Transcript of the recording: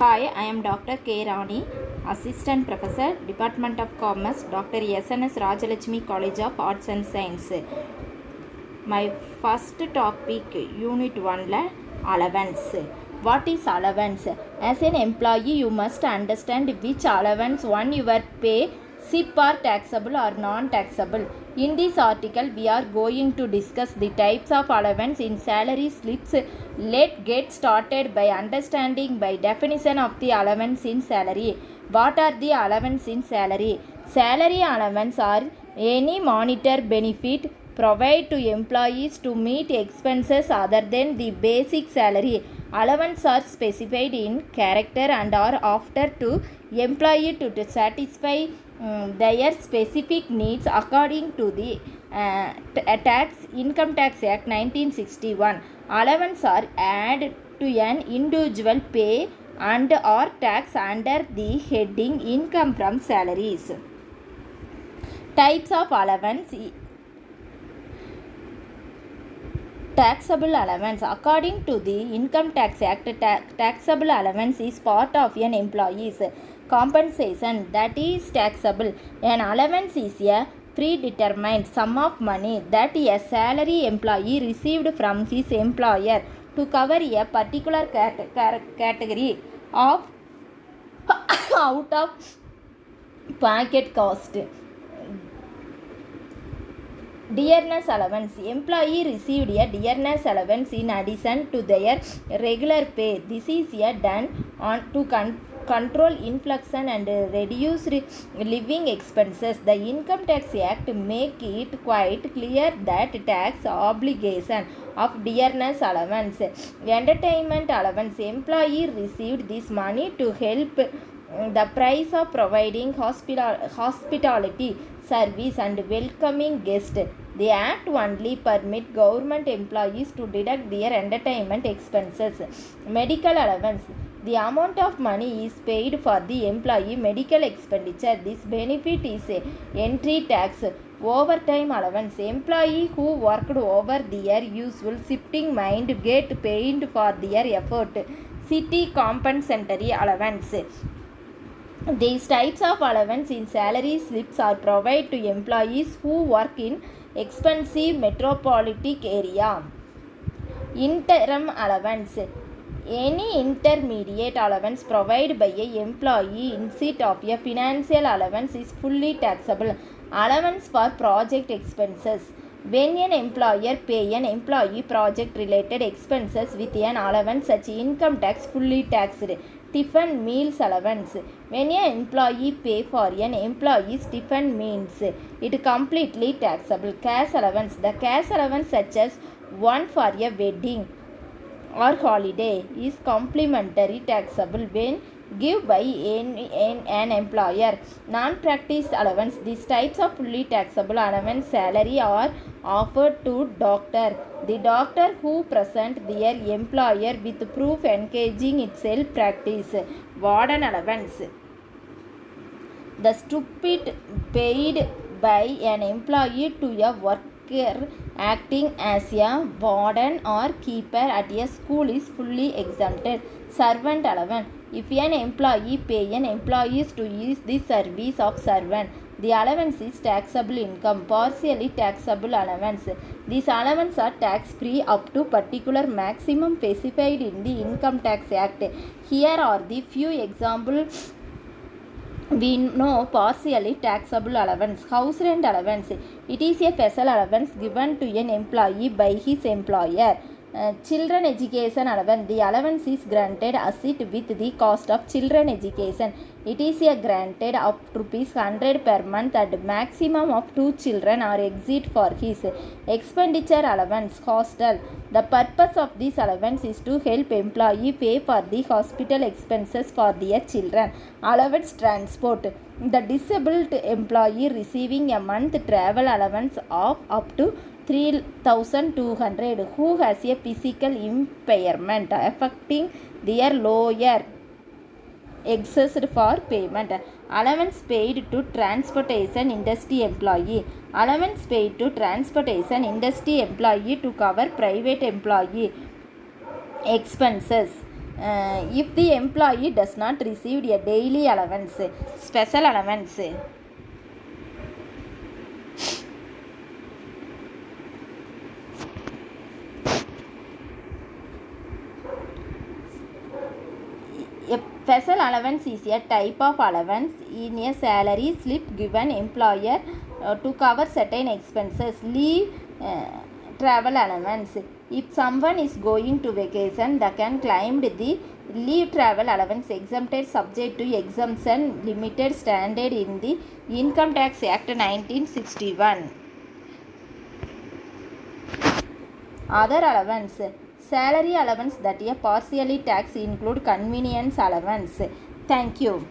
Hi, I am Dr.K.Rani, Assistant Professor, Department of Commerce, Dr. SNS Rajalakshmi College of Arts and Science. My first topic, Unit 1, allowance. What is allowance? As an employee, you must understand which allowance one your pay, SIP are taxable or non-taxable. In this article, we are going to discuss the types of allowance in salary slips. Let's get started by understanding by definition of the allowance in salary. What are the allowance in salary? Salary allowance are any monetary benefit provide to employees to meet expenses other than the basic salary. Allowance are specified in character and are offered to employee to satisfy their specific needs according to the Income Tax Act 1961. Allowance are added to an individual pay and or tax under the heading income from salaries. Types of allowance. Taxable allowance. According to the Income Tax Act, taxable allowance is part of an employee's compensation that is taxable. An allowance is a predetermined sum of money that a salary employee received from his employer to cover a particular category of out of pocket cost. Dearness allowance. Employee received a dearness allowance in addition to their regular pay. This is done to control inflation and reduce living expenses. The Income Tax Act make it quite clear that tax obligation of dearness allowance. Entertainment allowance. Employee received this money to help the price of providing hospitality service and welcoming guests. The Act only permit government employees to deduct their entertainment expenses. Medical allowance. The amount of money is paid for the employee medical expenditure. This benefit is entry tax. Overtime allowance. Employee who worked over their usual shifting mind get paid for their effort. City compensatory allowance. These types of allowance in salary slips are provided to employees who work in expensive metropolitan area. Interim allowance. Any intermediate allowance provided by an employee instead of a financial allowance is fully taxable. Allowance for project expenses. When an employer pay an employee project related expenses with an allowance, such income tax fully taxed. Tiffin meals allowance. When an employee pay for an employee's tiffin meals, it completely taxable. Cash allowance. The cash allowance such as one for a wedding or holiday is complementary taxable when given by an employer. Non-practice allowance. These types of fully taxable allowance salary are offered to doctor. The doctor who present their employer with proof engaging itself practice. Warden allowance. The stipend paid by an employee to a worker acting as a warden or keeper at a school is fully exempted. Servant allowance. If an employee pay an employee to use the service of servant, the allowance is taxable income. Partially taxable allowance. These allowances are tax-free up to particular maximum specified in the Income Tax Act. Here are the few examples. We know partially taxable allowance. House rent allowance. It is a special allowance given to an employee by his employer. Children education allowance. The allowance is granted as it with the cost of children education. It is granted up to ₹100 per month and maximum of 2 children are exit for his expenditure allowance. Hostel. The purpose of this allowance is to help employee pay for the hospital expenses for their children. Allowance transport. The disabled employee receiving a month travel allowance of up to 3,200 who has a physical impairment affecting their lower exercised for payment. Allowance paid to transportation industry employee. Allowance paid to transportation industry employee to cover private employee expenses. if the employee does not receive a daily allowance, special allowance. A special allowance is a type of allowance in a salary slip given employer to cover certain expenses. Leave travel allowance. If someone is going to vacation, they can claim the leave travel allowance exempted subject to exemption limited standard in the Income Tax Act 1961. Other allowance. Salary allowance that are partially tax include convenience allowance. Thank you.